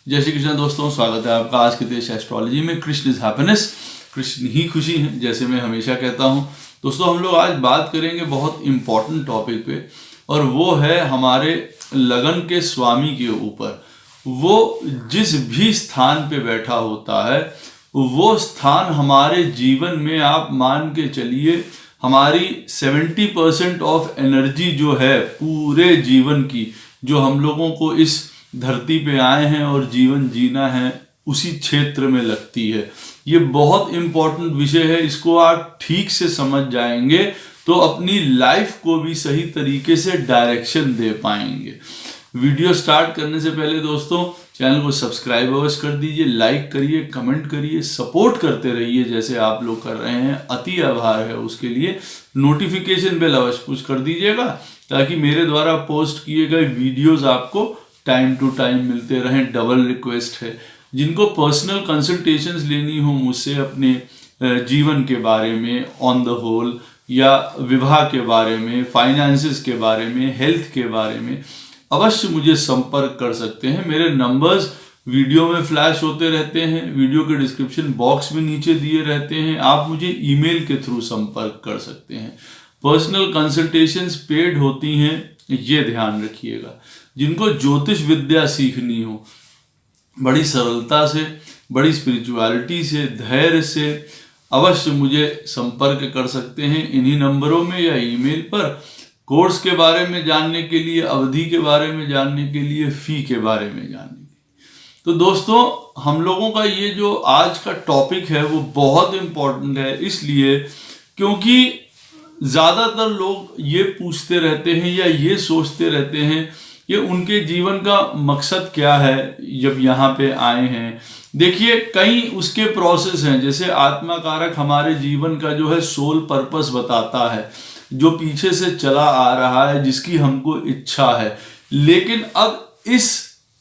जय श्री कृष्ण दोस्तों, स्वागत है आपका आज के देश एस्ट्रोलॉजी में। कृष्ण इज हैप्पीनेस, कृष्ण ही खुशी है, जैसे मैं हमेशा कहता हूँ। दोस्तों, हम लोग आज बात करेंगे बहुत इम्पोर्टेंट टॉपिक पे, और वो है हमारे लगन के स्वामी के ऊपर। वो जिस भी स्थान पे बैठा होता है, वो स्थान हमारे जीवन में, आप मान के चलिए, हमारी 70% ऑफ एनर्जी जो है पूरे जीवन की, जो हम लोगों को इस धरती पे आए हैं और जीवन जीना है, उसी क्षेत्र में लगती है। ये बहुत इंपॉर्टेंट विषय है। इसको आप ठीक से समझ जाएंगे तो अपनी लाइफ को भी सही तरीके से डायरेक्शन दे पाएंगे। वीडियो स्टार्ट करने से पहले दोस्तों, चैनल को सब्सक्राइब अवश्य कर दीजिए, लाइक करिए, कमेंट करिए, सपोर्ट करते रहिए जैसे आप लोग कर रहे हैं। अति आभार है उसके लिए। नोटिफिकेशन बेल अवश्य पुश कर दीजिएगा ताकि मेरे द्वारा पोस्ट किए गए वीडियोस आपको टाइम टू टाइम मिलते रहें। डबल रिक्वेस्ट है, जिनको पर्सनल कंसल्टेशंस लेनी हो मुझसे अपने जीवन के बारे में, ऑन द होल, या विवाह के बारे में, फाइनेंसेस के बारे में, हेल्थ के बारे में, अवश्य मुझे संपर्क कर सकते हैं। मेरे नंबर्स वीडियो में फ्लैश होते रहते हैं, वीडियो के डिस्क्रिप्शन बॉक्स में नीचे दिए रहते हैं। आप मुझे ईमेल के थ्रू संपर्क कर सकते हैं। पर्सनल कंसल्टेशंस पेड होती हैं, ये ध्यान रखिएगा। जिनको ज्योतिष विद्या सीखनी हो, बड़ी सरलता से, बड़ी स्पिरिचुअलिटी से, धैर्य से, अवश्य मुझे संपर्क कर सकते हैं इन्हीं नंबरों में या ईमेल पर। कोर्स के बारे में जानने के लिए, अवधि के बारे में जानने के लिए, फी के बारे में जानने के लिए। तो दोस्तों, हम लोगों का ये जो आज का टॉपिक है वो बहुत इम्पोर्टेंट है, इसलिए क्योंकि ज़्यादातर लोग ये पूछते रहते हैं या ये सोचते रहते हैं कि उनके जीवन का मकसद क्या है जब यहाँ पे आए हैं। देखिए, कई उसके प्रोसेस हैं। जैसे आत्मा कारक हमारे जीवन का जो है सोल पर्पस बताता है, जो पीछे से चला आ रहा है, जिसकी हमको इच्छा है। लेकिन अब इस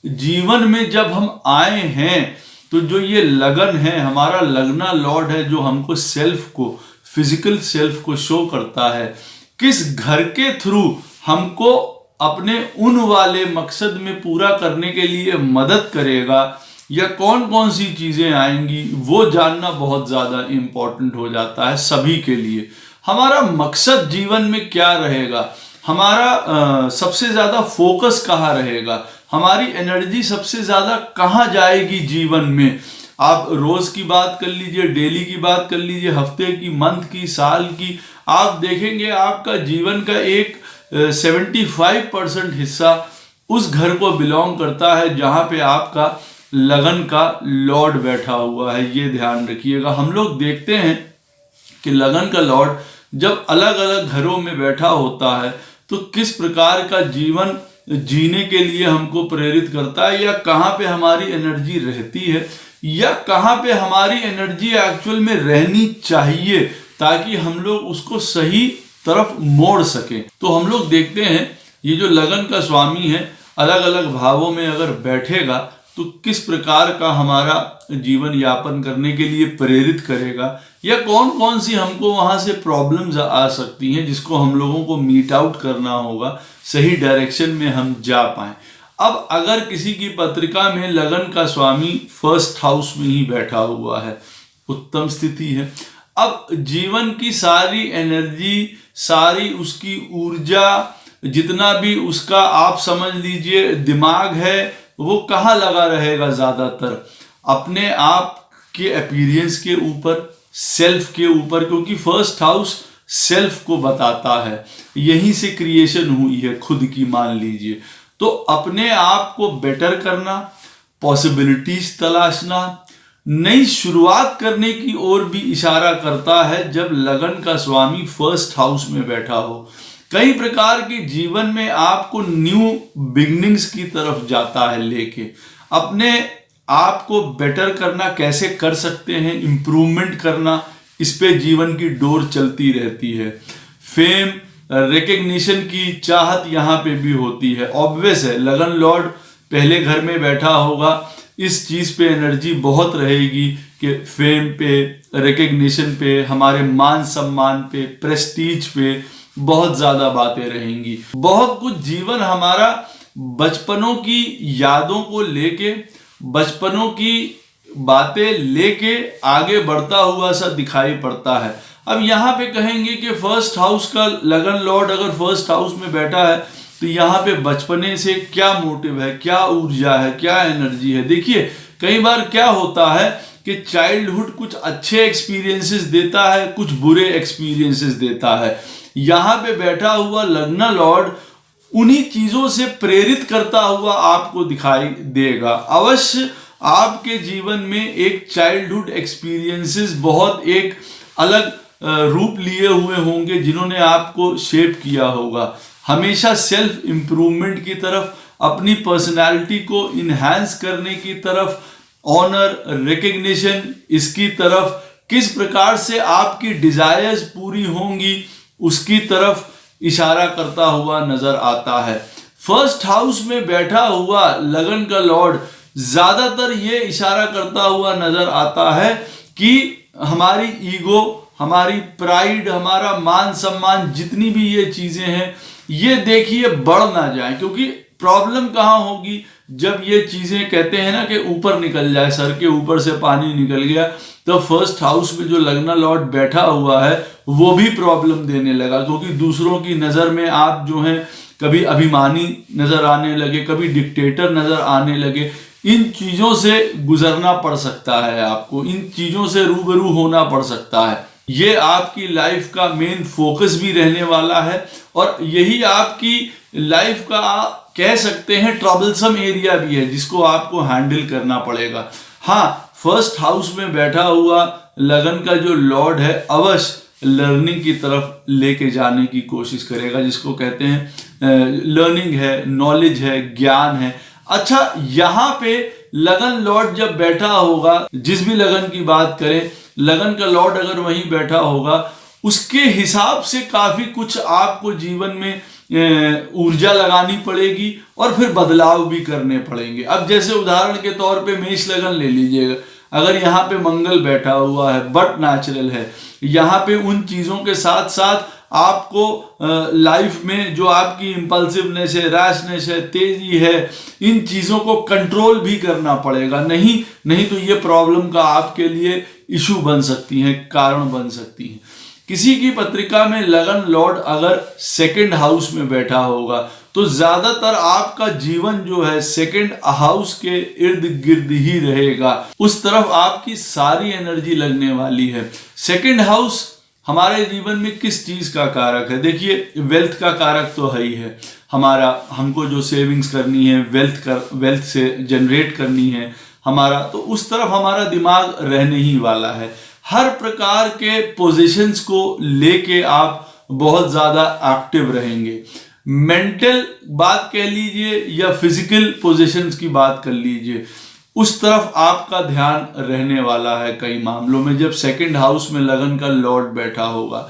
जीवन में जब हम आए हैं तो जो ये लगन है, हमारा लगना लॉर्ड है, जो हमको सेल्फ को, फिजिकल सेल्फ को शो करता है, किस घर के थ्रू हमको अपने उन वाले मकसद में पूरा करने के लिए मदद करेगा, या कौन कौन सी चीजें आएंगी, वो जानना बहुत ज्यादा इंपॉर्टेंट हो जाता है सभी के लिए। हमारा मकसद जीवन में क्या रहेगा, हमारा सबसे ज्यादा फोकस कहाँ रहेगा, हमारी एनर्जी सबसे ज्यादा कहाँ जाएगी जीवन में। आप रोज की बात कर लीजिए, डेली की बात कर लीजिए, हफ्ते की, मंथ की, साल की, आप देखेंगे आपका जीवन का एक 75% हिस्सा उस घर को बिलोंग करता है जहां पे आपका लगन का लॉर्ड बैठा हुआ है। ये ध्यान रखिएगा। हम लोग देखते हैं कि लगन का लॉर्ड जब अलग अलग घरों में बैठा होता है तो किस प्रकार का जीवन जीने के लिए हमको प्रेरित करता है, या कहाँ पे हमारी एनर्जी रहती है, या कहाँ पे हमारी एनर्जी एक्चुअल में रहनी चाहिए, ताकि हम लोग उसको सही तरफ मोड़ सके। तो हम लोग देखते हैं ये जो लगन का स्वामी है, अलग अलग भावों में अगर बैठेगा तो किस प्रकार का हमारा जीवन यापन करने के लिए प्रेरित करेगा, या कौन कौन सी हमको वहां से प्रॉब्लम्स आ सकती हैं जिसको हम लोगों को मीट आउट करना होगा, सही डायरेक्शन में हम जा पाए। अब अगर किसी की पत्रिका में लगन का स्वामी फर्स्ट हाउस में ही बैठा हुआ है, उत्तम स्थिति है। अब जीवन की सारी एनर्जी, सारी उसकी ऊर्जा, जितना भी उसका आप समझ लीजिए दिमाग है, वो कहाँ लगा रहेगा ज्यादातर? अपने आप के अपीयरेंस के ऊपर, सेल्फ के ऊपर, क्योंकि फर्स्ट हाउस सेल्फ को बताता है। यहीं से क्रिएशन हुई है खुद की, मान लीजिए। तो अपने आप को बेटर करना, पॉसिबिलिटीज तलाशना, नई शुरुआत करने की ओर भी इशारा करता है जब लगन का स्वामी फर्स्ट हाउस में बैठा हो। कई प्रकार के जीवन में आपको न्यू बिगनिंग्स की तरफ जाता है लेके। अपने आप को बेटर करना कैसे कर सकते हैं, इंप्रूवमेंट करना, इस पे जीवन की डोर चलती रहती है। फेम, रिकग्निशन की चाहत यहाँ पे भी होती है। ऑब्वियस है, लगन लॉर्ड पहले घर में बैठा होगा, इस चीज पे एनर्जी बहुत रहेगी कि फेम पे, रिकग्निशन पे, हमारे मान सम्मान पे, प्रेस्टीज पे बहुत ज्यादा बातें रहेंगी। बहुत कुछ जीवन हमारा बचपनों की यादों को लेके, बचपनों की बातें लेके आगे बढ़ता हुआ सा दिखाई पड़ता है। अब यहाँ पे कहेंगे कि फर्स्ट हाउस का लगन लॉर्ड अगर फर्स्ट हाउस में बैठा है तो यहाँ पे बचपने से क्या मोटिव है, क्या ऊर्जा है, क्या एनर्जी है। देखिए कई बार क्या होता है कि चाइल्डहुड कुछ अच्छे एक्सपीरियंसेस देता है, कुछ बुरे एक्सपीरियंसेस देता है। यहाँ पे बैठा हुआ लगना लॉर्ड उन्हीं चीजों से प्रेरित करता हुआ आपको दिखाई देगा। अवश्य आपके जीवन में एक चाइल्डहुड एक्सपीरियंसेस बहुत एक अलग रूप लिए हुए होंगे जिन्होंने आपको शेप किया होगा। हमेशा सेल्फ इंप्रूवमेंट की तरफ, अपनी पर्सनालिटी को इन्हांस करने की तरफ, ऑनर रिकग्निशन इसकी तरफ, किस प्रकार से आपकी डिजायर्स पूरी होंगी उसकी तरफ इशारा करता हुआ नजर आता है। फर्स्ट हाउस में बैठा हुआ लगन का लॉर्ड ज्यादातर ये इशारा करता हुआ नजर आता है कि हमारी ईगो, हमारी प्राइड, हमारा मान सम्मान, जितनी भी ये चीजें हैं ये देखिए बढ़ ना जाए। क्योंकि प्रॉब्लम कहाँ होगी जब ये चीजें कहते हैं ना कि ऊपर निकल जाए, सर के ऊपर से पानी निकल गया, तो फर्स्ट हाउस में जो लगना लॉर्ड बैठा हुआ है वो भी प्रॉब्लम देने लगा। क्योंकि दूसरों की नजर में आप जो हैं कभी अभिमानी नजर आने लगे, कभी डिक्टेटर नजर आने लगे। इन चीजों से गुजरना पड़ सकता है, आपको इन चीजों से रूबरू होना पड़ सकता है। ये आपकी लाइफ का मेन फोकस भी रहने वाला है और यही आपकी लाइफ का कह सकते हैं ट्रबलसम एरिया भी है जिसको आपको हैंडल करना पड़ेगा। हाँ, फर्स्ट हाउस में बैठा हुआ लगन का जो लॉर्ड है अवश्य लर्निंग की तरफ लेके जाने की कोशिश करेगा, जिसको कहते हैं लर्निंग है, नॉलेज है, ज्ञान है। अच्छा, यहाँ पे लगन लॉर्ड जब बैठा होगा, जिस भी लगन की बात करें, लगन का लॉर्ड अगर वहीं बैठा होगा उसके हिसाब से काफी कुछ आपको जीवन में ऊर्जा लगानी पड़ेगी और फिर बदलाव भी करने पड़ेंगे। अब जैसे उदाहरण के तौर पे मेष लगन ले लीजिएगा, अगर यहाँ पे मंगल बैठा हुआ है, बट नेचुरल है, यहाँ पे उन चीजों के साथ साथ आपको लाइफ में जो आपकी इंपल्सिवनेस है, रैशनेस है, तेजी है, इन चीजों को कंट्रोल भी करना पड़ेगा। नहीं तो ये प्रॉब्लम का आपके लिए इशू बन सकती है, कारण बन सकती है। किसी की पत्रिका में लगन लॉर्ड अगर सेकंड हाउस में बैठा होगा तो ज्यादातर आपका जीवन जो है सेकंड हाउस के इर्द गिर्द ही रहेगा, उस तरफ आपकी सारी एनर्जी लगने वाली है। सेकंड हाउस हमारे जीवन में किस चीज का कारक है? देखिए, वेल्थ का कारक तो है ही है। हमको जो सेविंग्स करनी है, वेल्थ से जनरेट करनी है हमारा, तो उस तरफ हमारा दिमाग रहने ही वाला है। हर प्रकार के पोजीशंस को लेके आप बहुत ज्यादा एक्टिव रहेंगे। मेंटल बात कह लीजिए या फिजिकल पोजीशंस की बात कर लीजिए, उस तरफ आपका ध्यान रहने वाला है। कई मामलों में जब सेकंड हाउस में लगन का लॉर्ड बैठा होगा,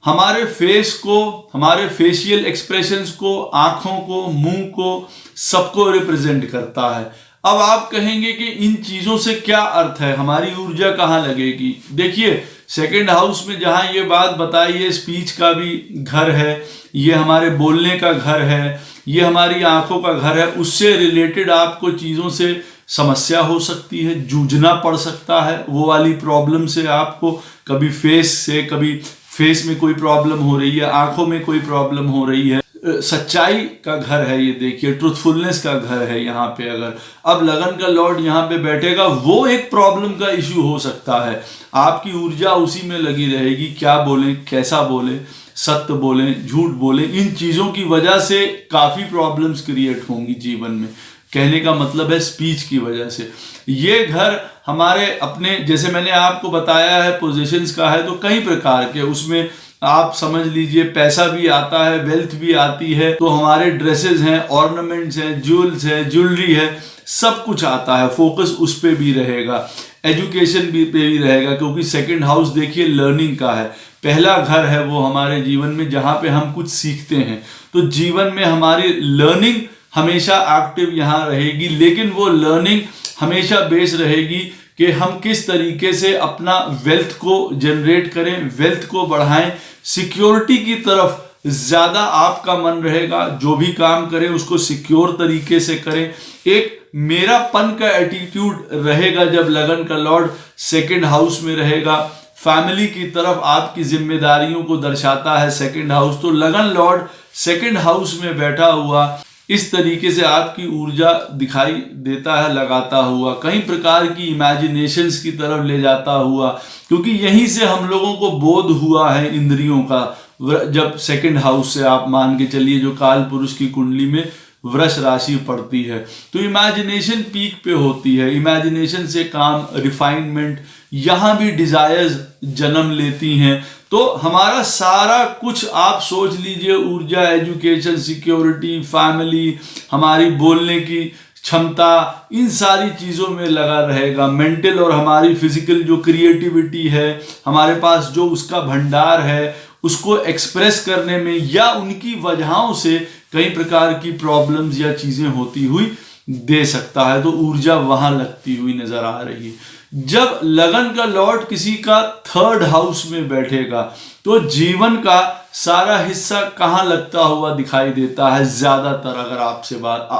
हमारे फेस को, हमारे फेशियल एक्सप्रेशंस को, आंखों को, मुंह को, सबको रिप्रेजेंट करता है। अब आप कहेंगे कि इन चीजों से क्या अर्थ है, हमारी ऊर्जा कहाँ लगेगी? देखिए, सेकंड हाउस में जहां ये बात बताई है, स्पीच का भी घर है, ये हमारे बोलने का घर है, ये हमारी आंखों का घर है। उससे रिलेटेड आपको चीजों से समस्या हो सकती है, जूझना पड़ सकता है। वो वाली प्रॉब्लम से आपको कभी फेस में कोई प्रॉब्लम हो रही है, आंखों में कोई प्रॉब्लम हो रही है। सच्चाई का घर है ये, देखिए, ट्रुथफुलनेस का घर है यहाँ पे। अगर अब लगन का लॉर्ड यहाँ पे बैठेगा, वो एक प्रॉब्लम का इश्यू हो सकता है। आपकी ऊर्जा उसी में लगी रहेगी, क्या बोलें, कैसा बोलें, सत्य बोलें, झूठ बोलें। इन चीजों की वजह से काफी प्रॉब्लम्स क्रिएट होंगी जीवन में। कहने का मतलब है स्पीच की वजह से। ये घर हमारे अपने, जैसे मैंने आपको बताया है, पोजीशंस का है, तो कई प्रकार के उसमें आप समझ लीजिए पैसा भी आता है, वेल्थ भी आती है, तो हमारे ड्रेसेस हैं, ऑर्नामेंट्स हैं, ज्वेल्स है, ज्वेलरी है, सब कुछ आता है। फोकस उस पे भी रहेगा, एजुकेशन पे भी रहेगा, क्योंकि सेकंड हाउस देखिए लर्निंग का है। पहला घर है वो हमारे जीवन में जहाँ पे हम कुछ सीखते हैं। तो जीवन में हमारी लर्निंग हमेशा एक्टिव यहाँ रहेगी, लेकिन वो लर्निंग हमेशा बेस रहेगी कि हम किस तरीके से अपना वेल्थ को जनरेट करें, वेल्थ को बढ़ाएं। सिक्योरिटी की तरफ ज्यादा आपका मन रहेगा, जो भी काम करें उसको सिक्योर तरीके से करें। एक मेरापन का एटीट्यूड रहेगा जब लगन का लॉर्ड सेकंड हाउस में रहेगा। फैमिली की तरफ आपकी जिम्मेदारियों को दर्शाता है सेकंड हाउस। तो लगन लॉर्ड सेकंड हाउस में बैठा हुआ इस तरीके से आपकी ऊर्जा दिखाई देता है लगाता हुआ, कई प्रकार की इमेजिनेशंस की तरफ ले जाता हुआ, क्योंकि यहीं से हम लोगों को बोध हुआ है इंद्रियों का। जब सेकंड हाउस से आप मान के चलिए जो काल पुरुष की कुंडली में वृष राशि पड़ती है तो इमेजिनेशन पीक पे होती है। इमेजिनेशन से काम, रिफाइनमेंट, यहाँ भी डिजायर्स जन्म लेती हैं। तो हमारा सारा कुछ आप सोच लीजिए, ऊर्जा, एजुकेशन, सिक्योरिटी, फैमिली, हमारी बोलने की क्षमता, इन सारी चीज़ों में लगा रहेगा। मेंटल और हमारी फिजिकल जो क्रिएटिविटी है हमारे पास, जो उसका भंडार है, उसको एक्सप्रेस करने में या उनकी वजहों से कई प्रकार की प्रॉब्लम्स या चीज़ें होती हुई दे सकता है। तो ऊर्जा वहां लगती हुई नजर आ रही है। जब लगन का लॉर्ड किसी का थर्ड हाउस में बैठेगा तो जीवन का सारा हिस्सा कहाँ लगता हुआ दिखाई देता है ज्यादातर,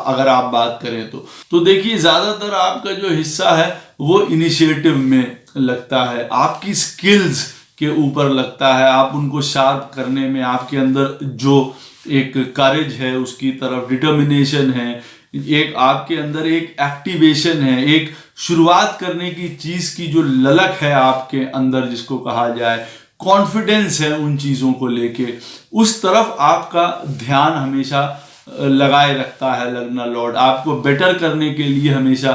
अगर आप बात करें तो देखिए ज्यादातर आपका जो हिस्सा है वो इनिशिएटिव में लगता है, आपकी स्किल्स के ऊपर लगता है, आप उनको शार्प करने में, आपके अंदर जो एक करेज है उसकी तरफ, डिटर्मिनेशन है, एक आपके अंदर एक एक्टिवेशन है, एक शुरुआत करने की चीज की जो ललक है आपके अंदर, जिसको कहा जाए कॉन्फिडेंस है उन चीजों को लेके, उस तरफ आपका ध्यान हमेशा लगाए रखता है लगना लॉर्ड। आपको बेटर करने के लिए हमेशा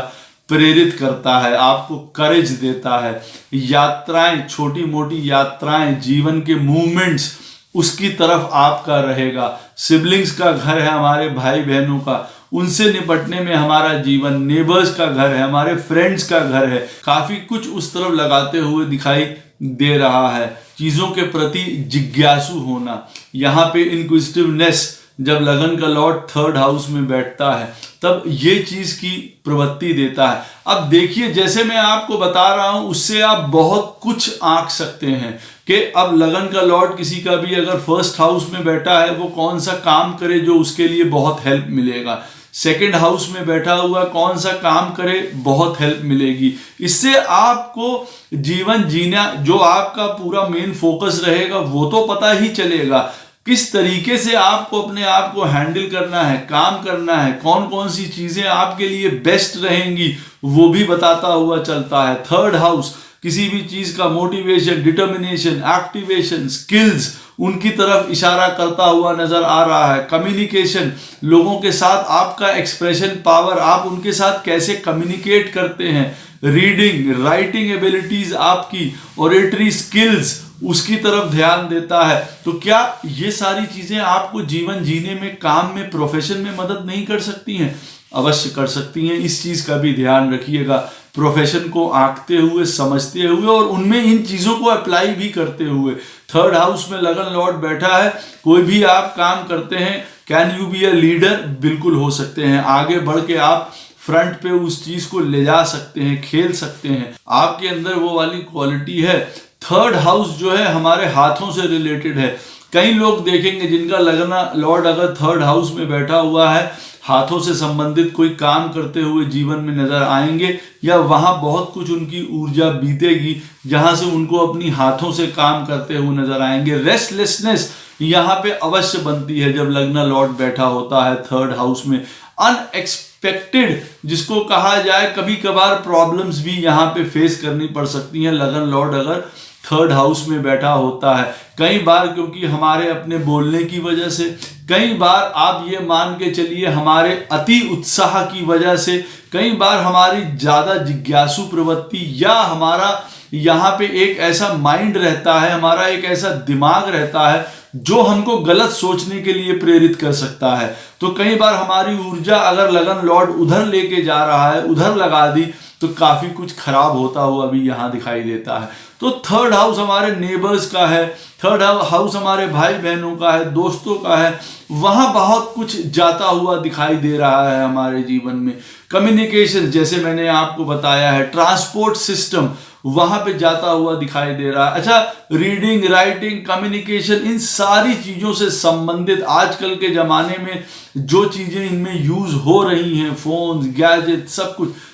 प्रेरित करता है, आपको करेज देता है। यात्राएं, छोटी मोटी यात्राएं, जीवन के मूवमेंट्स, उसकी तरफ आपका रहेगा। सिबलिंग्स का घर है हमारे भाई बहनों का, उनसे निपटने में हमारा जीवन, नेबर्स का घर है, हमारे फ्रेंड्स का घर है, काफी कुछ उस तरफ लगाते हुए दिखाई दे रहा है। चीजों के प्रति जिज्ञासु होना, यहाँ पे इंक्विजिटिवनेस, जब लगन का लॉर्ड थर्ड हाउस में बैठता है तब ये चीज की प्रवृत्ति देता है। अब देखिए जैसे मैं आपको बता रहा हूं उससे आप बहुत कुछ आंक सकते हैं कि अब लगन का लॉर्ड किसी का भी अगर फर्स्ट हाउस में बैठा है वो कौन सा काम करे जो उसके लिए बहुत हेल्प मिलेगा, सेकंड हाउस में बैठा हुआ कौन सा काम करे बहुत हेल्प मिलेगी। इससे आपको जीवन जीना, जो आपका पूरा मेन फोकस रहेगा वो तो पता ही चलेगा, किस तरीके से आपको अपने आप को हैंडल करना है, काम करना है, कौन कौन सी चीजें आपके लिए बेस्ट रहेंगी वो भी बताता हुआ चलता है। थर्ड हाउस किसी भी चीज का मोटिवेशन, डिटर्मिनेशन, एक्टिवेशन, स्किल्स, उनकी तरफ इशारा करता हुआ नजर आ रहा है। कम्युनिकेशन, लोगों के साथ आपका एक्सप्रेशन पावर, आप उनके साथ कैसे कम्युनिकेट करते हैं। रीडिंग, राइटिंग एबिलिटीज आपकी, ओरेटरी स्किल्स, उसकी तरफ ध्यान देता है। तो क्या ये सारी चीजें आपको जीवन जीने में, काम में, प्रोफेशन में मदद नहीं कर सकती हैं? अवश्य कर सकती हैं। इस चीज का भी ध्यान रखिएगा, प्रोफेशन को आंकते हुए, समझते हुए और उनमें इन चीजों को अप्लाई भी करते हुए। थर्ड हाउस में लगन लॉर्ड बैठा है, कोई भी आप काम करते हैं, can you be a leader? बिल्कुल हो सकते हैं। आगे बढ़ के आप फ्रंट पे उस चीज को ले जा सकते हैं, खेल सकते हैं, आपके अंदर वो वाली क्वालिटी है। थर्ड हाउस जो है हमारे हाथों से रिलेटेड है। कई लोग देखेंगे जिनका लगना लॉर्ड अगर थर्ड हाउस में बैठा हुआ है, हाथों से संबंधित कोई काम करते हुए जीवन में नजर आएंगे, या वहां बहुत कुछ उनकी ऊर्जा बीतेगी जहां से उनको अपनी हाथों से काम करते हुए नजर आएंगे। रेस्टलेसनेस यहाँ पे अवश्य बनती है जब लगना लॉर्ड बैठा होता है थर्ड हाउस में। अनएक्सपेक्टेड जिसको कहा जाए, कभी कभार प्रॉब्लम्स भी यहाँ पे फेस करनी पड़ सकती हैं लगन लॉर्ड अगर थर्ड हाउस में बैठा होता है। कई बार क्योंकि हमारे अपने बोलने की वजह से, कई बार आप ये मान के चलिए हमारे अति उत्साह की वजह से, कई बार हमारी ज्यादा जिज्ञासु प्रवृत्ति, या हमारा यहाँ पे एक ऐसा माइंड रहता है, हमारा एक ऐसा दिमाग रहता है जो हमको गलत सोचने के लिए प्रेरित कर सकता है। तो कई बार हमारी ऊर्जा अगर लगन लॉर्ड उधर लेके जा रहा है, उधर लगा दी, तो काफी कुछ खराब होता हुआ भी यहाँ दिखाई देता है। तो थर्ड हाउस हमारे नेबर्स का है, थर्ड हाउस हमारे भाई बहनों का है, दोस्तों का है, वहां बहुत कुछ जाता हुआ दिखाई दे रहा है हमारे जीवन में। कम्युनिकेशन जैसे मैंने आपको बताया है, ट्रांसपोर्ट सिस्टम, वहां पे जाता हुआ दिखाई दे रहा है। अच्छा, रीडिंग, राइटिंग, कम्युनिकेशन, इन सारी चीजों से संबंधित आजकल के जमाने में जो चीजें इनमें यूज हो रही हैं, फोन, गैजेट,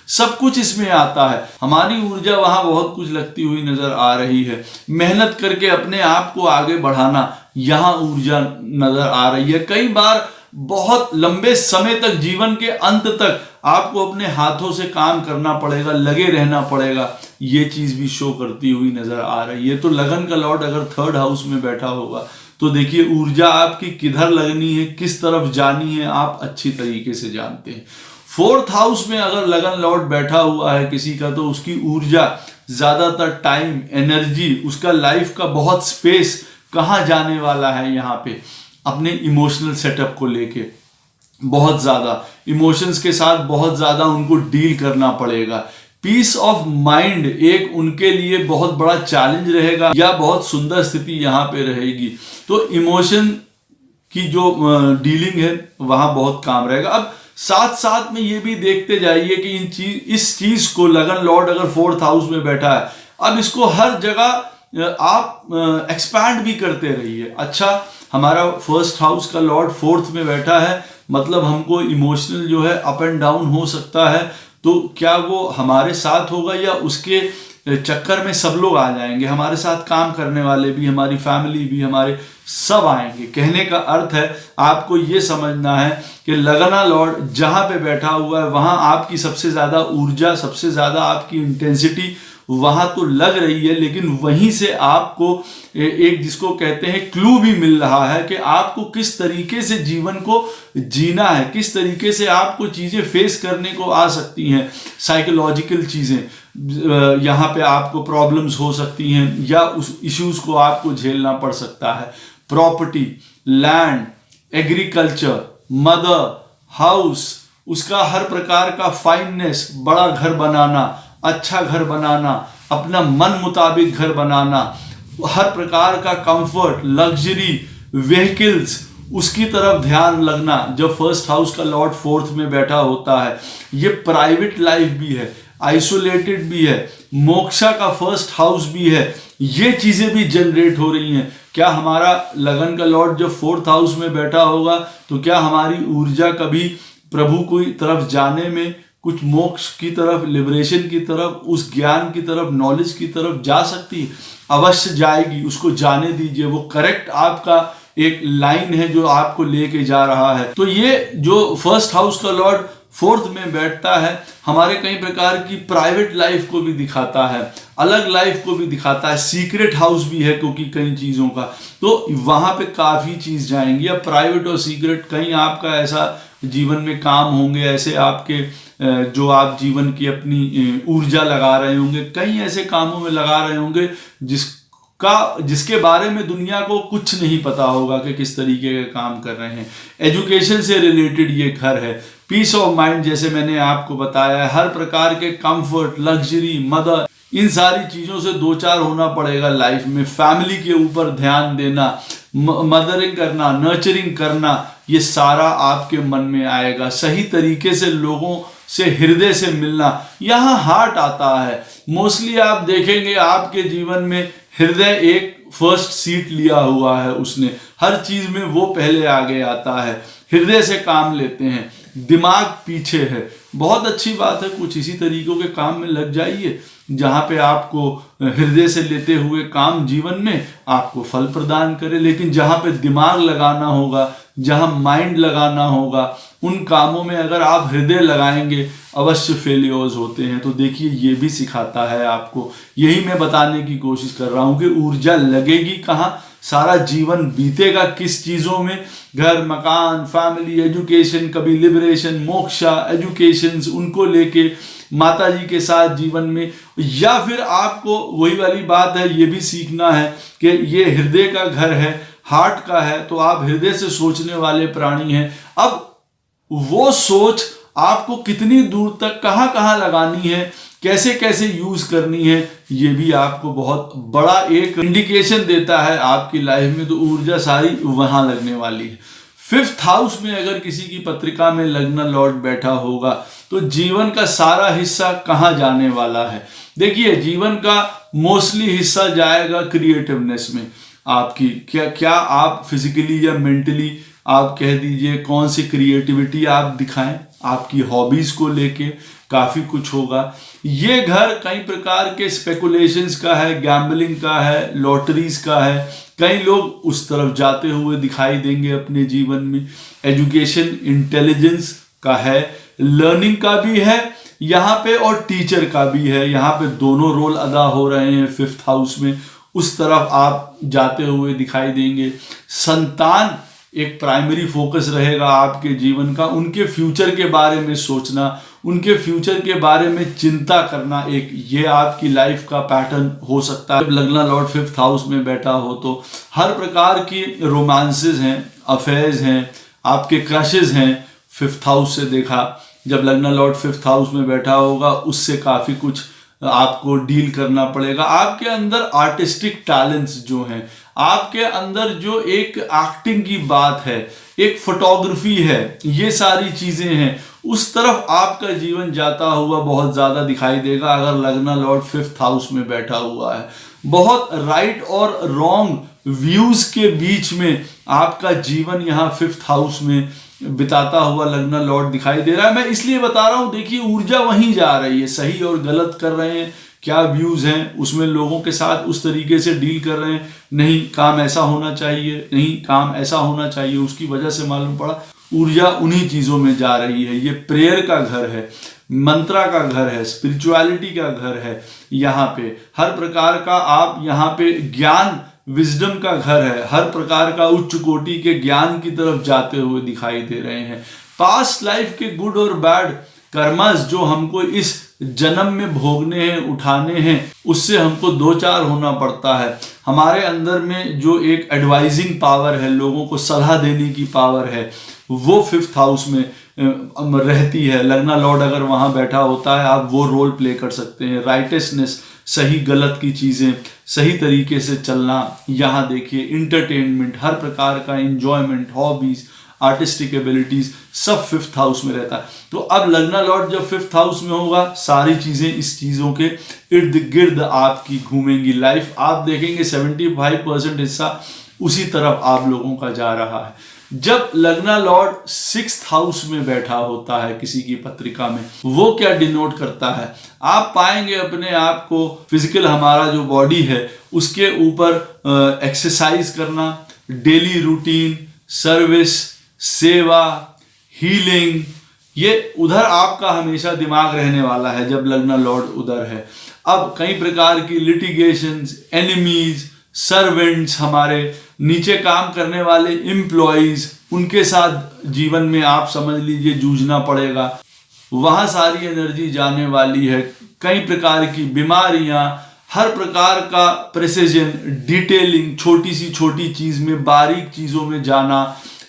सब कुछ इसमें आता है। हमारी ऊर्जा वहां बहुत कुछ लगती हुई नजर आ रही है। मेहनत करके अपने आप को आगे बढ़ाना, यहां ऊर्जा नजर आ रही है। कई बार बहुत लंबे समय तक, जीवन के अंत तक आपको अपने हाथों से काम करना पड़ेगा, लगे रहना पड़ेगा, ये चीज भी शो करती हुई नजर आ रही है। तो लगन का लॉर्ड अगर 3rd हाउस में बैठा होगा तो देखिए ऊर्जा आपकी किधर लगनी है, किस तरफ जानी है, आप अच्छी तरीके से जानते हैं। 4th हाउस में अगर लगन लॉर्ड बैठा हुआ है किसी का, तो उसकी ऊर्जा ज्यादातर टाइम, एनर्जी, उसका लाइफ का बहुत स्पेस कहाँ जाने वाला है, यहाँ पे अपने इमोशनल सेटअप को लेके बहुत ज्यादा इमोशंस के साथ बहुत ज्यादा उनको डील करना पड़ेगा। पीस ऑफ माइंड एक उनके लिए बहुत बड़ा चैलेंज रहेगा, या बहुत सुंदर स्थिति यहाँ पे रहेगी। तो इमोशन की जो डीलिंग है वहां बहुत काम रहेगा। अब साथ साथ में ये भी देखते जाइए कि इस चीज को, लगन लॉर्ड अगर 4th हाउस में बैठा है, अब इसको हर जगह आप एक्सपैंड भी करते रहिए। अच्छा, हमारा 1st हाउस का लॉर्ड 4th में बैठा है, मतलब हमको इमोशनल जो है अप एंड डाउन हो सकता है। तो क्या वो हमारे साथ होगा, या उसके चक्कर में सब लोग आ जाएंगे, हमारे साथ काम करने वाले भी, हमारी फैमिली भी, हमारे सब आएंगे। कहने का अर्थ है आपको ये समझना है कि लगना लॉर्ड जहां पे बैठा हुआ है वहां आपकी सबसे ज्यादा ऊर्जा, सबसे ज्यादा आपकी इंटेंसिटी वहां तो लग रही है, लेकिन वहीं से आपको एक, जिसको कहते हैं, क्लू भी मिल रहा है कि आपको किस तरीके से जीवन को जीना है, किस तरीके से आपको चीजें फेस करने को आ सकती हैं। साइकोलॉजिकल चीजें, यहाँ पे आपको प्रॉब्लम्स हो सकती हैं, या उस इश्यूज को आपको झेलना पड़ सकता है। Property, land, agriculture, mother, house, उसका हर प्रकार का फाइननेस, बड़ा घर बनाना, अच्छा घर बनाना, अपना मन मुताबिक घर बनाना, हर प्रकार का कंफर्ट, लग्जरी, व्हीकल्स, उसकी तरफ ध्यान लगना। जब 1st हाउस का लॉर्ड 4th में बैठा होता है, ये प्राइवेट लाइफ भी है, आइसोलेटेड भी है, मोक्षा का 1st हाउस भी है, ये चीजें भी जनरेट हो रही हैं। क्या हमारा लगन का लॉर्ड जब 4th हाउस में बैठा होगा तो क्या हमारी ऊर्जा कभी प्रभु की तरफ जाने में, कुछ मोक्ष की तरफ, लिबरेशन की तरफ, उस ज्ञान की तरफ, नॉलेज की तरफ जा सकती है? अवश्य जाएगी, उसको जाने दीजिए। वो करेक्ट आपका एक लाइन है जो आपको लेके जा रहा है। तो ये जो 1st हाउस का लॉर्ड 4th में बैठता है, हमारे कई प्रकार की प्राइवेट लाइफ को भी दिखाता है, अलग लाइफ को भी दिखाता है, सीक्रेट हाउस भी है क्योंकि कई चीजों का, तो वहां पे काफी चीज जाएंगी। अब प्राइवेट और सीक्रेट, कहीं आपका ऐसा जीवन में काम होंगे, ऐसे आपके जो आप जीवन की अपनी ऊर्जा लगा रहे होंगे, कई ऐसे कामों में लगा रहे होंगे जिसके बारे में दुनिया को कुछ नहीं पता होगा कि किस तरीके के काम कर रहे हैं। एजुकेशन से रिलेटेड ये घर है। पीस ऑफ माइंड, जैसे मैंने आपको बताया, हर प्रकार के कंफर्ट, लग्जरी, मदर, इन सारी चीजों से दो चार होना पड़ेगा लाइफ में। फैमिली के ऊपर ध्यान देना, मदरिंग करना, नर्चरिंग करना, ये सारा आपके मन में आएगा। सही तरीके से लोगों से, हृदय से मिलना, यहाँ हार्ट आता है। मोस्टली आप देखेंगे आपके जीवन में हृदय एक फर्स्ट सीट लिया हुआ है, उसने हर चीज में वो पहले आगे आता है, हृदय से काम लेते हैं, दिमाग पीछे है। बहुत अच्छी बात है, कुछ इसी तरीकों के काम में लग जाइए जहां पे आपको हृदय से लेते हुए काम जीवन में आपको फल प्रदान करे। लेकिन जहां पे दिमाग लगाना होगा, जहां माइंड लगाना होगा, उन कामों में अगर आप हृदय लगाएंगे अवश्य फेलियर्स होते हैं। तो देखिए ये भी सिखाता है आपको, यही मैं बताने की कोशिश कर रहा हूं कि ऊर्जा लगेगी कहाँ, सारा जीवन बीतेगा किस चीजों में, घर, मकान, फैमिली, एजुकेशन, कभी लिबरेशन, मोक्षा, एजुकेशंस, उनको लेके माता जी के साथ जीवन में, या फिर आपको वही वाली बात है, ये भी सीखना है कि ये हृदय का घर है, हार्ट का है, तो आप हृदय से सोचने वाले प्राणी हैं। अब वो सोच आपको कितनी दूर तक, कहां कहां लगानी है, कैसे कैसे यूज करनी है, ये भी आपको बहुत बड़ा एक इंडिकेशन देता है आपकी लाइफ में। तो ऊर्जा सारी वहां लगने वाली है। 5th हाउस में अगर किसी की पत्रिका में लग्न लॉर्ड बैठा होगा तो जीवन का सारा हिस्सा कहाँ जाने वाला है? देखिए, जीवन का मोस्टली हिस्सा जाएगा क्रिएटिवनेस में। आपकी क्या आप फिजिकली या मेंटली आप कह दीजिए कौन सी क्रिएटिविटी आप दिखाएं, आपकी हॉबीज को लेके काफी कुछ होगा। ये घर कई प्रकार के स्पेकुलेशंस का है, गैम्बलिंग का है, लॉटरीज का है, कई लोग उस तरफ जाते हुए दिखाई देंगे अपने जीवन में। एजुकेशन, इंटेलिजेंस का है, लर्निंग का भी है यहाँ पे और टीचर का भी है। यहाँ पे दोनों रोल अदा हो रहे हैं 5th हाउस में, उस तरफ आप जाते हुए दिखाई देंगे। संतान एक प्राइमरी फोकस रहेगा आपके जीवन का, उनके फ्यूचर के बारे में सोचना, उनके फ्यूचर के बारे में चिंता करना, एक ये आपकी लाइफ का पैटर्न हो सकता है। जब लग्न लॉर्ड 5th हाउस में बैठा हो तो हर प्रकार की रोमांसेस हैं, अफेयर्स हैं, आपके क्रशेस हैं। 5th हाउस से देखा, जब लग्न लॉर्ड 5th हाउस में बैठा होगा उससे काफ़ी कुछ आपको डील करना पड़ेगा। आपके अंदर आर्टिस्टिक टैलेंट्स जो हैं, आपके अंदर जो एक एक्टिंग की बात है, एक फोटोग्राफी है, ये सारी चीजें हैं, उस तरफ आपका जीवन जाता हुआ बहुत ज्यादा दिखाई देगा अगर लग्न लॉर्ड 5th हाउस में बैठा हुआ है। बहुत राइट और रॉन्ग व्यूज के बीच में आपका जीवन यहाँ 5th हाउस में बिताता हुआ लग्न लॉर्ड दिखाई दे रहा है। मैं इसलिए बता रहा हूं, देखिए ऊर्जा वहीं जा रही है, सही और गलत कर रहे हैं, क्या व्यूज हैं उसमें, लोगों के साथ उस तरीके से डील कर रहे हैं, नहीं काम ऐसा होना चाहिए, नहीं काम ऐसा होना चाहिए, उसकी वजह से मालूम पड़ा ऊर्जा उन्हीं चीजों में जा रही है। ये प्रेयर का घर है, मंत्रा का घर है, स्पिरिचुअलिटी का घर है। यहाँ पे हर प्रकार का आप यहाँ पे ज्ञान, विजडम का घर है, हर प्रकार का उच्च कोटि के ज्ञान की तरफ जाते हुए दिखाई दे रहे हैं। पास्ट लाइफ के गुड और बैड कर्मस जो हमको इस जन्म में भोगने हैं, उठाने हैं, उससे हमको दो चार होना पड़ता है। हमारे अंदर में जो एक एडवाइजिंग पावर है, लोगों को सलाह देने की पावर है, वो 5th हाउस में रहती है। लग्न लॉर्ड अगर वहां बैठा होता है, आप वो रोल प्ले कर सकते हैं। राइटनेस, सही गलत की चीजें सही तरीके से चलना, यहाँ देखिए इंटरटेनमेंट, हर प्रकार का एंजॉयमेंट, हॉबीज, आर्टिस्टिक एबिलिटीज सब 5th हाउस में रहता है। तो अब लग्न लॉर्ड जब 5th हाउस में होगा, सारी चीजें इस चीजों के इर्द गिर्द आपकी घूमेंगी। लाइफ आप देखेंगे 75% हिस्सा उसी तरफ आप लोगों का जा रहा है। जब लग्न लॉर्ड 6th हाउस में बैठा होता है किसी की पत्रिका में, वो क्या डिनोट करता है? आप पाएंगे अपने आप को फिजिकल, हमारा जो बॉडी है उसके ऊपर एक्सरसाइज करना, डेली रूटीन, सर्विस, सेवा, हीलिंग, ये उधर आपका हमेशा दिमाग रहने वाला है जब लग्न लॉर्ड उधर है। अब कई प्रकार की लिटिगेशंस, एनिमीज, सर्वेंट्स, हमारे नीचे काम करने वाले एम्प्लॉइज, उनके साथ जीवन में आप समझ लीजिए जूझना पड़ेगा। वहां सारी एनर्जी जाने वाली है। कई प्रकार की बीमारियां, हर प्रकार का प्रेसिजन, डिटेलिंग, छोटी सी छोटी चीज में, बारीक चीजों में जाना।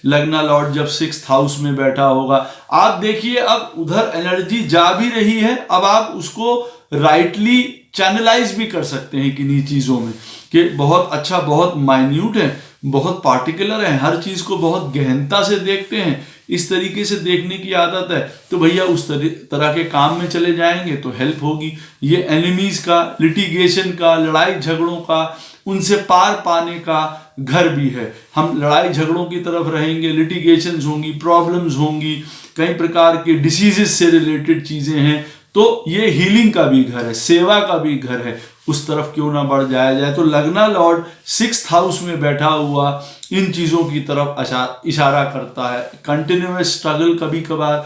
लग्न लॉर्ड जब 6th हाउस में बैठा होगा, आप देखिए अब उधर एनर्जी जा भी रही है, अब आप उसको राइटली चैनलाइज भी कर सकते हैं किन्हीं चीजों में, कि बहुत अच्छा, बहुत माइन्यूट है, बहुत पार्टिकुलर है, हर चीज को बहुत गहनता से देखते हैं, इस तरीके से देखने की आदत है, तो भैया उस तरह के काम में चले जाएंगे तो हेल्प होगी। ये एनिमीज का, लिटिगेशन का, लड़ाई झगड़ों का, उनसे पार पाने का घर भी है। हम लड़ाई झगड़ों की तरफ रहेंगे, लिटिगेशंस होंगी, प्रॉब्लम्स होंगी, कई प्रकार के डिसीजेस से रिलेटेड चीजें हैं, तो ये हीलिंग का भी घर है, सेवा का भी घर है, उस तरफ क्यों ना बढ़ जाया जाए। तो लग्न लॉर्ड 6th हाउस में बैठा हुआ इन चीजों की तरफ इशारा करता है। कंटिन्यूअस स्ट्रगल, कभी कभार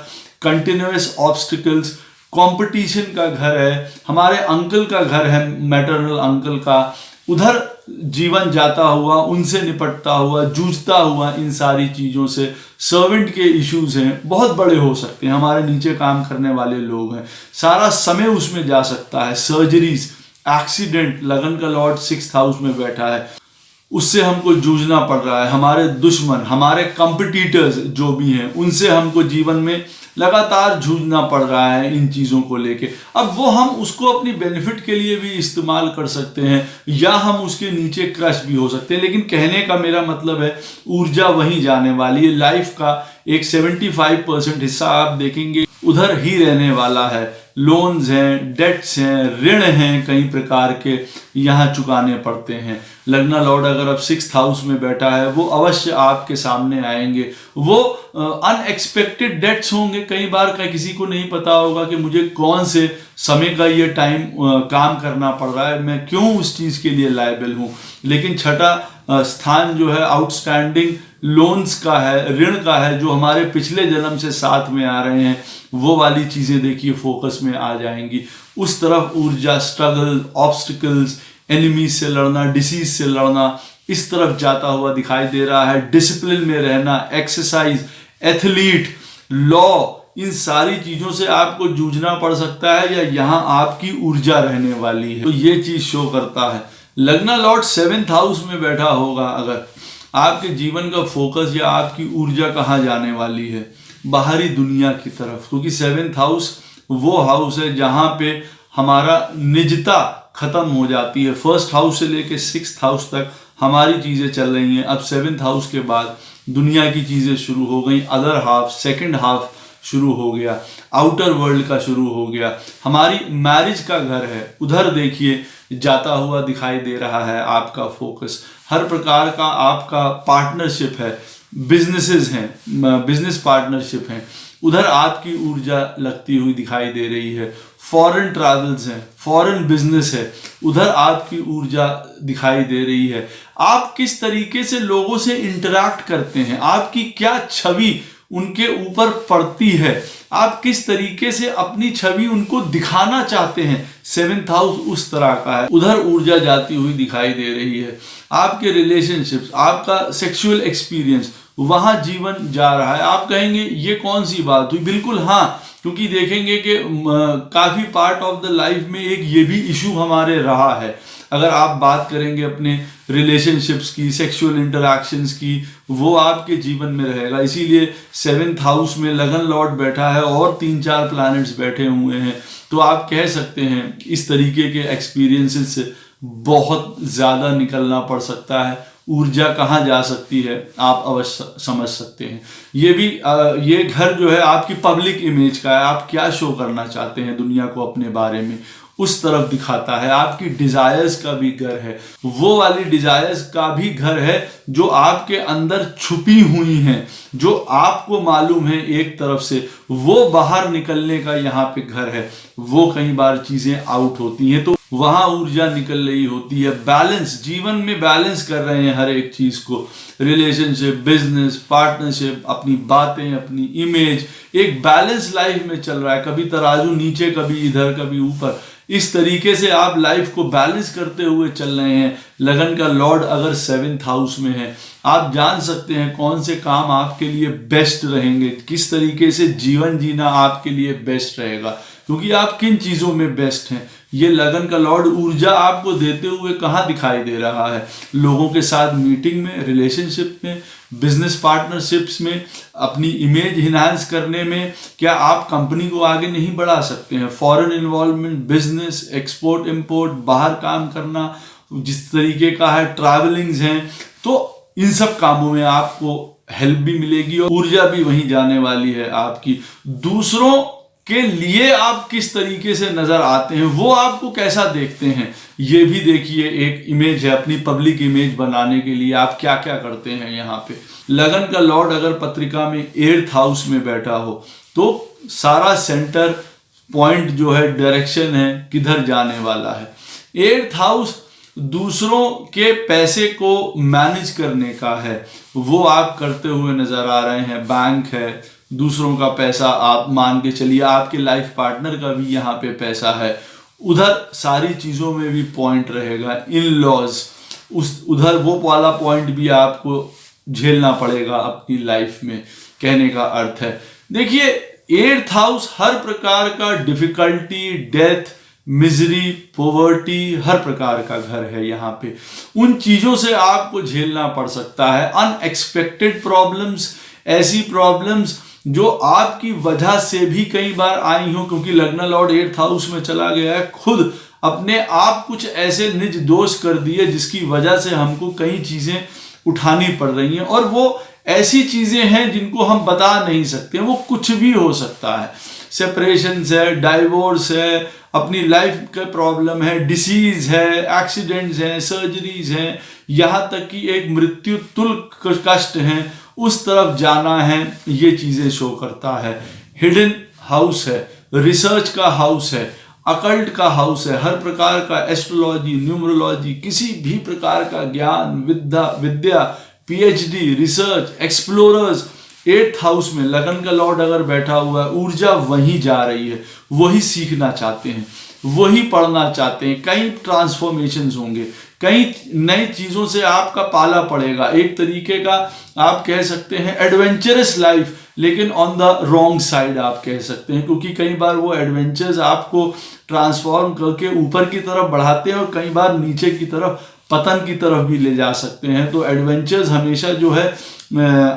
कंटिन्यूअस ऑब्स्टिकल्स, कंपटीशन का घर है। हमारे अंकल का घर है, मैटरनल अंकल का, उधर जीवन जाता हुआ, उनसे निपटता हुआ, जूझता हुआ इन सारी चीजों से। सर्वेंट के इश्यूज हैं, बहुत बड़े हो सकते हैं, हमारे नीचे काम करने वाले लोग हैं, सारा समय उसमें जा सकता है। सर्जरीज, एक्सीडेंट, लगन का लॉर्ड 6th हाउस में बैठा है, उससे हमको जूझना पड़ रहा है। हमारे दुश्मन, हमारे कंपिटिटर्स जो भी हैं, उनसे हमको जीवन में लगातार जूझना पड़ रहा है इन चीज़ों को लेके। अब वो हम उसको अपनी बेनिफिट के लिए भी इस्तेमाल कर सकते हैं, या हम उसके नीचे क्रश भी हो सकते हैं। लेकिन कहने का मेरा मतलब है ऊर्जा वहीं जाने वाली है। लाइफ का एक 75% हिस्सा आप देखेंगे उधर ही रहने वाला है। लोन्स हैं, डेट्स हैं, ऋण हैं कई प्रकार के, यहाँ चुकाने पड़ते हैं। लग्न लॉर्ड अगर अब 6th हाउस में बैठा है, वो अवश्य आपके सामने आएंगे। वो अनएक्सपेक्टेड डेट्स होंगे। कई बार किसी को नहीं पता होगा कि मुझे कौन से समय का ये टाइम काम करना पड़ रहा है, मैं क्यों उस चीज़ के लिए लायबल हूँ। लेकिन छठा स्थान जो है आउटस्टैंडिंग लोन्स का है, ऋण का है, जो हमारे पिछले जन्म से साथ में आ रहे हैं, वो वाली चीज़ें देखिए फोकस में आ जाएंगी। उस तरफ ऊर्जा, स्ट्रगल, ऑब्स्टिकल्स, एनिमीज से लड़ना, डिसीज से लड़ना, इस तरफ जाता हुआ दिखाई दे रहा है। डिसिप्लिन में रहना, एक्सरसाइज, एथलीट, लॉ, इन सारी चीज़ों से आपको जूझना पड़ सकता है, या यहाँ आपकी ऊर्जा रहने वाली है। तो ये चीज़ शो करता है। लग्न लॉर्ड 7th हाउस में बैठा होगा अगर, आपके जीवन का फोकस या आपकी ऊर्जा कहाँ जाने वाली है? बाहरी दुनिया की तरफ, क्योंकि 7th हाउस वो हाउस है जहाँ पे हमारा निजता खत्म हो जाती है। 1st हाउस से लेके 6th हाउस तक हमारी चीज़ें चल रही हैं। अब 7th हाउस के बाद दुनिया की चीज़ें शुरू हो गई। अदर हाफ, सेकंड हाफ शुरू हो गया, आउटर वर्ल्ड का शुरू हो गया। हमारी मैरिज का घर है, उधर देखिए जाता हुआ दिखाई दे रहा है आपका फोकस। हर प्रकार का आपका पार्टनरशिप है, बिजनेसेस हैं, बिजनेस पार्टनरशिप हैं, उधर आपकी ऊर्जा लगती हुई दिखाई दे रही है। फॉरेन ट्रैवल्स हैं, फॉरेन बिजनेस है, उधर आपकी ऊर्जा दिखाई दे रही है। आप किस तरीके से लोगों से इंटरैक्ट करते हैं, आपकी क्या छवि उनके ऊपर पड़ती है, आप किस तरीके से अपनी छवि उनको दिखाना चाहते हैं, 7th हाउस उस तरह का है। उधर ऊर्जा जाती हुई दिखाई दे रही है। आपके रिलेशनशिप्स, आपका सेक्सुअल एक्सपीरियंस, वहां जीवन जा रहा है। आप कहेंगे ये कौन सी बात हुई? बिल्कुल हाँ, क्योंकि देखेंगे कि काफी पार्ट ऑफ द लाइफ में एक ये भी इशू हमारे रहा है। अगर आप बात करेंगे अपने रिलेशनशिप्स की, सेक्सुअल इंटरैक्शंस की, वो आपके जीवन में रहेगा। इसीलिए 7th हाउस में लगन लॉर्ड बैठा है और 3-4 प्लैनेट्स बैठे हुए हैं। तो आप कह सकते हैं इस तरीके के एक्सपीरियंसेस से बहुत ज़्यादा निकलना पड़ सकता है। ऊर्जा कहाँ जा सकती है आप अवश्य समझ सकते हैं। ये भी ये घर जो है आपकी पब्लिक इमेज का है, आप क्या शो करना चाहते हैं दुनिया को अपने बारे में, उस तरफ दिखाता है। आपकी डिजायर्स का भी घर है, वो वाली डिजायर्स का भी घर है जो आपके अंदर छुपी हुई हैं, जो आपको मालूम है एक तरफ से, वो बाहर निकलने का यहाँ पे घर है। वो कई बार चीजें आउट होती हैं तो वहां ऊर्जा निकल रही होती है। बैलेंस, जीवन में बैलेंस कर रहे हैं हर एक चीज को, रिलेशनशिप, बिजनेस, पार्टनरशिप, अपनी बातें, अपनी इमेज, एक बैलेंस लाइफ में चल रहा है। कभी तराजू नीचे, कभी इधर, कभी ऊपर, इस तरीके से आप लाइफ को बैलेंस करते हुए चल रहे हैं। लगन का लॉर्ड अगर 7th हाउस में है, आप जान सकते हैं कौन से काम आपके लिए बेस्ट रहेंगे, किस तरीके से जीवन जीना आपके लिए बेस्ट रहेगा, क्योंकि आप किन चीज़ों में बेस्ट हैं। ये लगन का लॉर्ड ऊर्जा आपको देते हुए कहाँ दिखाई दे रहा है? लोगों के साथ मीटिंग में, रिलेशनशिप में, बिजनेस पार्टनरशिप्स में, अपनी इमेज इन्हांस करने में। क्या आप कंपनी को आगे नहीं बढ़ा सकते हैं? Foreign involvement, business, export import, बाहर काम करना, जिस तरीके का है, ट्रैवलिंग्स हैं, तो इन सब कामों में आपको हेल्प भी मिलेगी और ऊर्जा भी वहीं जाने वाली है आपकी। दूसरों के लिए आप किस तरीके से नजर आते हैं, वो आपको कैसा देखते हैं, ये भी देखिए। एक इमेज है, अपनी पब्लिक इमेज बनाने के लिए आप क्या क्या करते हैं यहाँ पे। लगन का लॉर्ड अगर पत्रिका में 8th हाउस में बैठा हो तो सारा सेंटर पॉइंट जो है, डायरेक्शन है, किधर जाने वाला है। 8th हाउस दूसरों के पैसे को मैनेज करने का है, वो आप करते हुए नजर आ रहे हैं। बैंक है, दूसरों का पैसा, आप मान के चलिए आपके लाइफ पार्टनर का भी यहाँ पे पैसा है, उधर सारी चीज़ों में भी पॉइंट रहेगा। इन लॉज, उधर वो वाला पॉइंट भी आपको झेलना पड़ेगा अपनी लाइफ में, कहने का अर्थ है। देखिए 8th हाउस हर प्रकार का डिफिकल्टी, डेथ, मिजरी, पॉवर्टी, हर प्रकार का घर है यहाँ पे। उन चीज़ों से आपको झेलना पड़ सकता है। अनएक्सपेक्टेड प्रॉब्लम्स, ऐसी प्रॉब्लम्स जो आपकी वजह से भी कई बार आई हो, क्योंकि लग्न लॉर्ड 8th हाउस में चला गया है। खुद अपने आप कुछ ऐसे निज दोष कर दिए जिसकी वजह से हमको कई चीजें उठानी पड़ रही हैं, और वो ऐसी चीजें हैं जिनको हम बता नहीं सकते, वो कुछ भी हो सकता है। सेपरेशंस है, डाइवोर्स है, अपनी लाइफ का प्रॉब्लम है, डिसीज है, एक्सीडेंट्स हैं, सर्जरीज हैं, यहाँ तक कि एक मृत्यु तुल्य कष्ट हैं, उस तरफ जाना है, ये चीज़ें शो करता है। हिडन हाउस है, रिसर्च का हाउस है, अकल्ट का हाउस है, हर प्रकार का एस्ट्रोलॉजी, न्यूमरोलॉजी, किसी भी प्रकार का ज्ञान, विद्या, PhD, research, explorers. 8th house में लगन का लॉर्ड अगर बैठा हुआ है, ऊर्जा वहीं जा रही है, वही सीखना चाहते हैं, वही पढ़ना चाहते हैं, कई ट्रांसफॉर्मेशंस होंगे, कई नई चीज़ों से आपका पाला पड़ेगा। एक तरीके का आप कह सकते हैं एडवेंचरस लाइफ, लेकिन ऑन द रॉन्ग साइड आप कह सकते हैं, क्योंकि कई बार वो एडवेंचर्स आपको ट्रांसफॉर्म करके ऊपर की तरफ बढ़ाते हैं और कई बार नीचे की तरफ, पतन की तरफ भी ले जा सकते हैं। तो एडवेंचर्स हमेशा जो है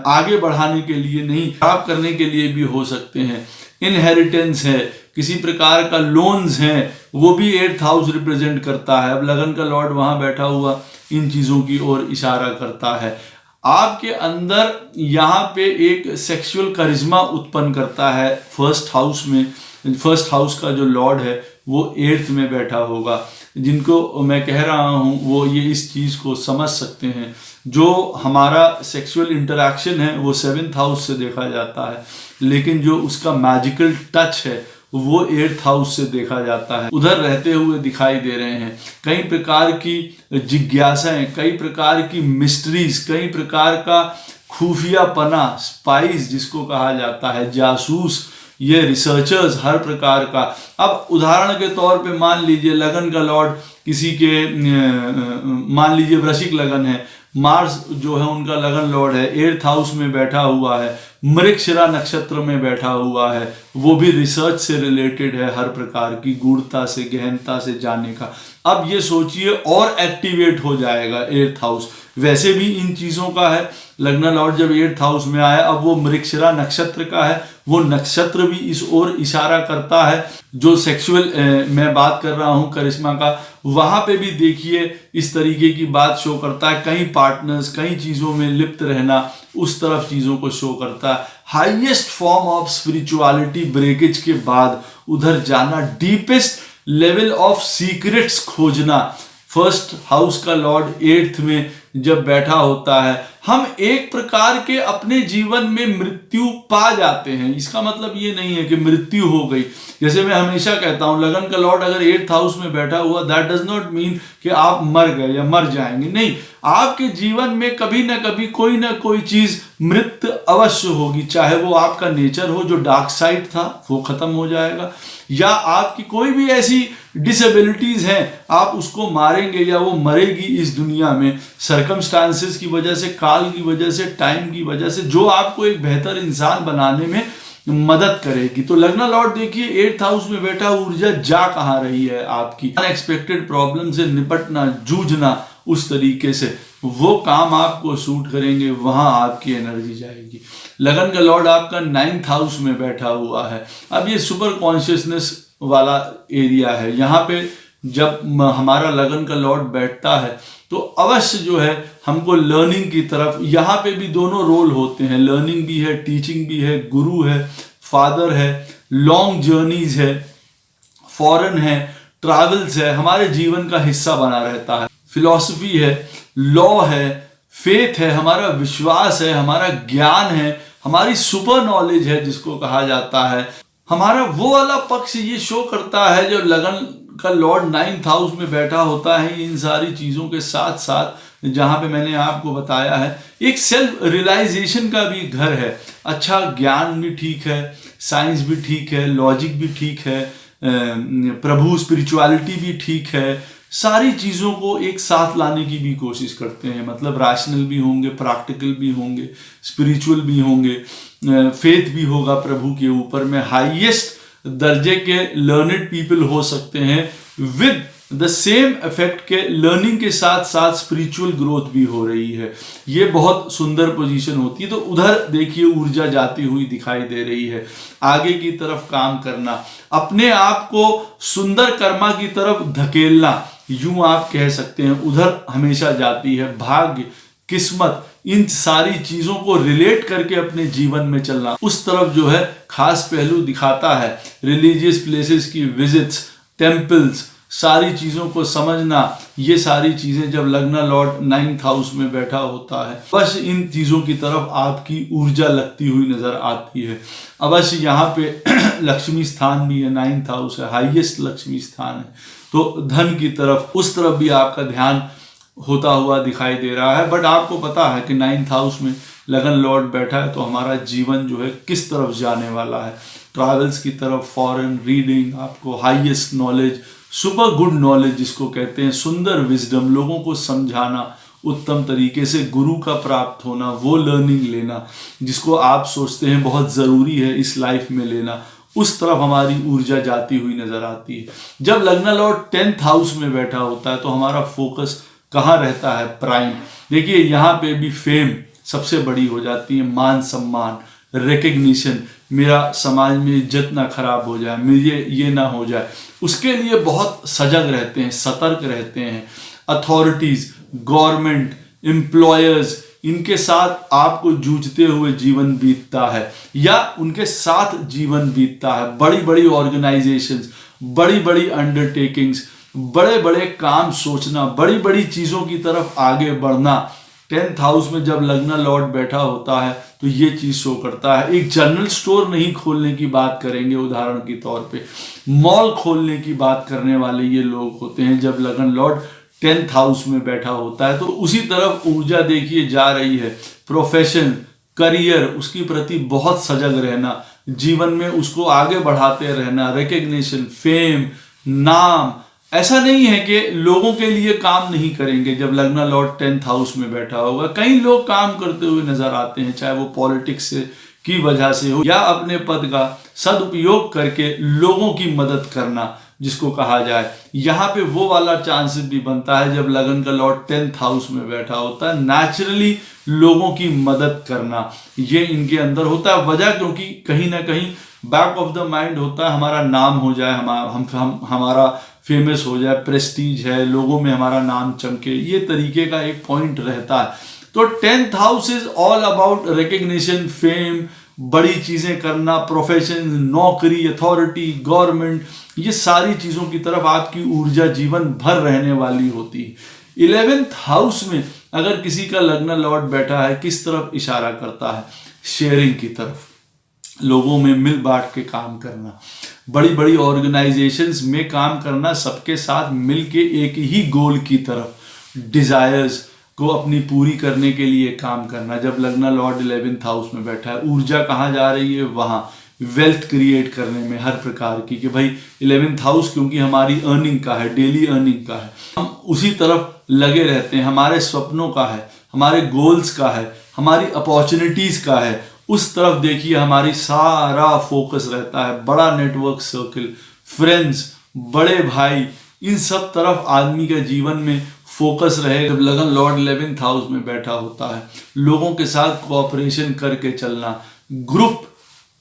आगे बढ़ाने के लिए नहीं, खराब करने के लिए भी हो सकते हैं। इनहेरिटेंस है, किसी प्रकार का लोन्स हैं, वो भी 8th हाउस रिप्रेजेंट करता है। अब लगन का लॉर्ड वहां बैठा हुआ इन चीज़ों की ओर इशारा करता है। आपके अंदर यहाँ पे एक सेक्सुअल करिश्मा उत्पन्न करता है 1st हाउस में। 1st हाउस का जो लॉर्ड है वो 8th में बैठा होगा। जिनको मैं कह रहा हूँ वो ये इस चीज़ को समझ सकते हैं। जो हमारा सेक्सुअल इंटरैक्शन है वो 7th हाउस से देखा जाता है, लेकिन जो उसका मैजिकल टच है वो 8th हाउस से देखा जाता है। उधर रहते हुए दिखाई दे रहे हैं। कई प्रकार की जिज्ञासाएं, कई प्रकार की मिस्ट्रीज, कई प्रकार का खुफियापना, स्पाइस जिसको कहा जाता है, जासूस, ये रिसर्चर्स हर प्रकार का। अब उदाहरण के तौर पे मान लीजिए लगन का लॉर्ड किसी के, मान लीजिए वृश्चिक लगन है, मार्स जो है उनका लगन लॉर्ड है, 8th हाउस में बैठा हुआ है, मृगशिरा नक्षत्र में बैठा हुआ है, वो भी रिसर्च से रिलेटेड है, हर प्रकार की गूढ़ता से, गहनता से जाने का। अब ये सोचिए और एक्टिवेट हो जाएगा 8th हाउस। वैसे भी इन चीज़ों का है, लगन लॉर्ड जब 8th हाउस में आया, अब वो मृगशिरा नक्षत्र का है, वो नक्षत्र भी इस ओर इशारा करता है। जो सेक्सुअल मैं बात कर रहा हूँ करिश्मा का, वहां पे भी देखिए इस तरीके की बात शो करता है। कई पार्टनर्स, कई चीज़ों में लिप्त रहना, उस तरफ चीज़ों को शो करता है। Highest form of spirituality breakage के बाद उधर जाना, डीपेस्ट लेवल ऑफ सीक्रेट्स खोजना। 1st हाउस का लॉर्ड 8th में जब बैठा होता है, हम एक प्रकार के अपने जीवन में मृत्यु पा जाते हैं। इसका मतलब ये नहीं है कि मृत्यु हो गई। जैसे मैं हमेशा कहता हूं, लगन का लॉर्ड अगर 8th हाउस में बैठा हुआ, दैट डज नॉट मीन कि आप मर गए या मर जाएंगे। नहीं, आपके जीवन में कभी ना कभी कोई ना कोई चीज मृत्यु अवश्य होगी। चाहे वो आपका नेचर हो, जो डार्क साइड था वो खत्म हो जाएगा, या आपकी कोई भी ऐसी डिसेबिलिटीज हैं, आप उसको मारेंगे या वो मरेगी इस दुनिया में, सर्कमस्टांसेस की वजह से, काल की वजह से, टाइम की वजह से, जो आपको एक बेहतर इंसान बनाने में मदद करेगी। तो लगना लॉर्ड देखिए 8th हाउस में बैठा, ऊर्जा जा कहाँ रही है आपकी। अनएक्सपेक्टेड प्रॉब्लम से निपटना, जूझना, उस तरीके से वो काम आपको सूट करेंगे, वहां आपकी एनर्जी जाएगी। लगन का लॉर्ड आपका 9th हाउस में बैठा हुआ है। अब ये सुपर कॉन्शियसनेस वाला एरिया है। यहाँ पे जब हमारा लगन का लॉर्ड बैठता है तो अवश्य जो है हमको लर्निंग की तरफ, यहाँ पे भी दोनों रोल होते हैं, लर्निंग भी है, टीचिंग भी है, गुरु है, फादर है, लॉन्ग जर्नीज है, फॉरेन है, ट्रैवल्स है, हमारे जीवन का हिस्सा बना रहता है। फिलॉसफी है, लॉ है, फेथ है, हमारा विश्वास है, हमारा ज्ञान है, हमारी सुपर नॉलेज है जिसको कहा जाता है। हमारा वो वाला पक्ष ये शो करता है जो लगन का लॉर्ड 9th हाउस में बैठा होता है। इन सारी चीज़ों के साथ साथ जहाँ पे मैंने आपको बताया है, एक सेल्फ रियलाइजेशन का भी घर है। अच्छा, ज्ञान भी ठीक है, साइंस भी ठीक है, लॉजिक भी ठीक है, प्रभु स्पिरिचुअलिटी भी ठीक है, सारी चीज़ों को एक साथ लाने की भी कोशिश करते हैं। मतलब रैशनल भी होंगे, प्रैक्टिकल भी होंगे, स्पिरिचुअल भी होंगे, फेथ भी होगा प्रभु के ऊपर में। हाईएस्ट दर्जे के लर्नेड पीपल हो सकते हैं, विद द सेम इफेक्ट के लर्निंग के साथ साथ स्पिरिचुअल ग्रोथ भी हो रही है। ये बहुत सुंदर पोजीशन होती है। तो उधर देखिए ऊर्जा जाती हुई दिखाई दे रही है। आगे की तरफ काम करना, अपने आप को सुंदर कर्मा की तरफ धकेलना, यूं आप कह सकते हैं, उधर हमेशा जाती है। भाग्य, किस्मत, इन सारी चीजों को रिलेट करके अपने जीवन में चलना, उस तरफ जो है खास पहलू दिखाता है। रिलीजियस प्लेसेस की विजिट्स, टेम्पल्स, सारी चीजों को समझना, ये सारी चीजें जब लग्न लॉर्ड 9th हाउस में बैठा होता है, बस इन चीजों की तरफ आपकी ऊर्जा लगती हुई नजर आती है। अवश्य यहाँ पे लक्ष्मी स्थान भी है, 9th हाउस है, हाईएस्ट लक्ष्मी स्थान है, तो धन की तरफ, उस तरफ भी आपका ध्यान होता हुआ दिखाई दे रहा है। बट आपको पता है कि 9th हाउस में लगन लॉर्ड बैठा है, तो हमारा जीवन जो है किस तरफ जाने वाला है, ट्रैवल्स की तरफ, फॉरेन, रीडिंग, आपको highest knowledge, super good knowledge जिसको कहते हैं, सुंदर विजडम, लोगों को समझाना, उत्तम तरीके से गुरु का प्राप्त होना, वो लर्निंग लेना जिसको आप सोचते हैं बहुत ज़रूरी है इस लाइफ में लेना, उस तरफ हमारी ऊर्जा जाती हुई नजर आती है। जब लग्न लॉर्ड 10th हाउस में बैठा होता है तो हमारा फोकस कहाँ रहता है? प्राइम। देखिए यहाँ पे भी फेम सबसे बड़ी हो जाती है, मान सम्मान, रिकग्निशन, मेरा समाज में इज्जत ना खराब हो जाए, मुझे ये ना हो जाए, उसके लिए बहुत सजग रहते हैं, सतर्क रहते हैं। अथॉरिटीज, गवर्नमेंट, एम्प्लॉयर्स, इनके साथ आपको जूझते हुए जीवन बीतता है या उनके साथ जीवन बीतता है। बड़ी बड़ी ऑर्गेनाइजेशंस, बड़ी बड़ी अंडरटेकिंग्स, बड़े बड़े काम सोचना, बड़ी बड़ी चीजों की तरफ आगे बढ़ना, 10th हाउस में जब लग्न लॉर्ड बैठा होता है तो ये चीज शो करता है। एक जनरल स्टोर नहीं खोलने की बात करेंगे उदाहरण के तौर पे, मॉल खोलने की बात करने वाले ये लोग होते हैं जब लग्न लॉर्ड 10th हाउस में बैठा होता है। तो उसी तरफ ऊर्जा देखिए जा रही है। प्रोफेशन, करियर, उसकी प्रति बहुत सजग रहना, जीवन में उसको आगे बढ़ाते रहना, रिकग्निशन, फेम, नाम। ऐसा नहीं है कि लोगों के लिए काम नहीं करेंगे जब लग्न लॉर्ड 10th हाउस में बैठा होगा। कई लोग काम करते हुए नजर आते हैं, चाहे वो पॉलिटिक्स की वजह से हो या अपने पद का सदुपयोग करके लोगों की मदद करना जिसको कहा जाए। यहाँ पे वो वाला चांसेस भी बनता है जब लगन का लॉर्ड 10th हाउस में बैठा होता है, नेचुरली लोगों की मदद करना ये इनके अंदर होता है। वजह क्योंकि कहीं ना कहीं बैक ऑफ द माइंड होता है, हमारा नाम हो जाए, हमारा फेमस हो जाए, प्रेस्टीज है, लोगों में हमारा नाम चमके, ये तरीके का एक पॉइंट रहता है। तो 10th house is all about recognition, fame, बड़ी चीजें करना, प्रोफेशन, नौकरी, अथॉरिटी, गवर्नमेंट, ये सारी चीजों की तरफ आपकी ऊर्जा जीवन भर रहने वाली होती है। 11th हाउस में अगर किसी का लग्न लॉर्ड बैठा है, किस तरफ इशारा करता है? शेयरिंग की तरफ, लोगों में मिल बांट के काम करना, बड़ी बड़ी ऑर्गेनाइजेशंस में काम करना, सबके साथ मिलके एक ही गोल की तरफ, डिजायर्स को अपनी पूरी करने के लिए काम करना। जब लग्न लॉर्ड 11th हाउस में बैठा है, ऊर्जा कहाँ जा रही है? वहाँ वेल्थ क्रिएट करने में हर प्रकार की, कि भाई 11th हाउस क्योंकि हमारी अर्निंग का है, डेली अर्निंग का है, हम उसी तरफ लगे रहते हैं, हमारे सपनों का है, हमारे गोल्स का है, हमारी अपॉर्चुनिटीज का है, उस तरफ देखिए हमारी सारा फोकस रहता है। बड़ा नेटवर्क सर्कल, फ्रेंड्स, बड़े भाई, इन सब तरफ आदमी के जीवन में फोकस रहे। जब लगन लॉर्ड 11th हाउस में बैठा होता है, लोगों के साथ कोऑपरेशन करके चलना, ग्रुप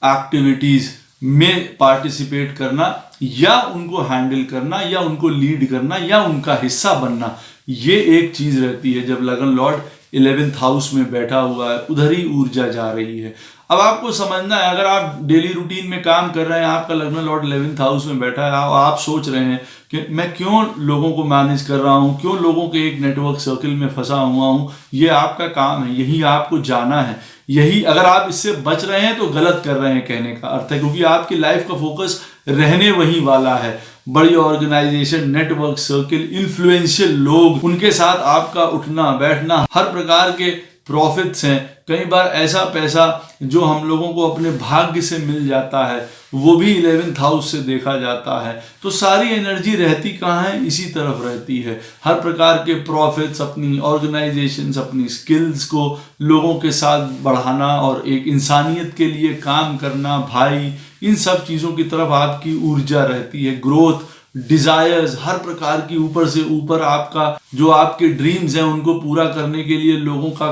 एक्टिविटीज में पार्टिसिपेट करना या उनको हैंडल करना या उनको लीड करना या उनका हिस्सा बनना, ये एक चीज रहती है। जब लगन लॉर्ड 11th हाउस में बैठा हुआ है, उधर ही ऊर्जा जा रही है। अब आपको समझना है, अगर आप डेली रूटीन में काम कर रहे हैं, आपका लग्न लॉर्ड 11th हाउस में बैठा है, आप सोच रहे हैं कि मैं क्यों लोगों को मैनेज कर रहा हूँ, क्यों लोगों के एक नेटवर्क सर्कल में फंसा हुआ हूँ, ये आपका काम है, यही आपको जाना है, यही अगर आप इससे बच रहे हैं तो गलत कर रहे हैं कहने का अर्थ है, क्योंकि आपकी लाइफ का फोकस रहने वही वाला है। बड़ी ऑर्गेनाइजेशन, नेटवर्क सर्कल, इन्फ्लुएंशियल लोग, उनके साथ आपका उठना बैठना, हर प्रकार के प्रॉफिट्स हैं। कई बार ऐसा पैसा जो हम लोगों को अपने भाग्य से मिल जाता है, वो भी 11th हाउस से देखा जाता है। तो सारी एनर्जी रहती कहाँ है? इसी तरफ रहती है। हर प्रकार के प्रॉफिट्स, अपनी ऑर्गेनाइजेशंस, अपनी स्किल्स को लोगों के साथ बढ़ाना और एक इंसानियत के लिए काम करना, भाई, इन सब चीज़ों की तरफ आपकी ऊर्जा रहती है। ग्रोथ, डिजायर्स, हर प्रकार की, ऊपर से ऊपर आपका जो आपके ड्रीम्स हैं उनको पूरा करने के लिए लोगों का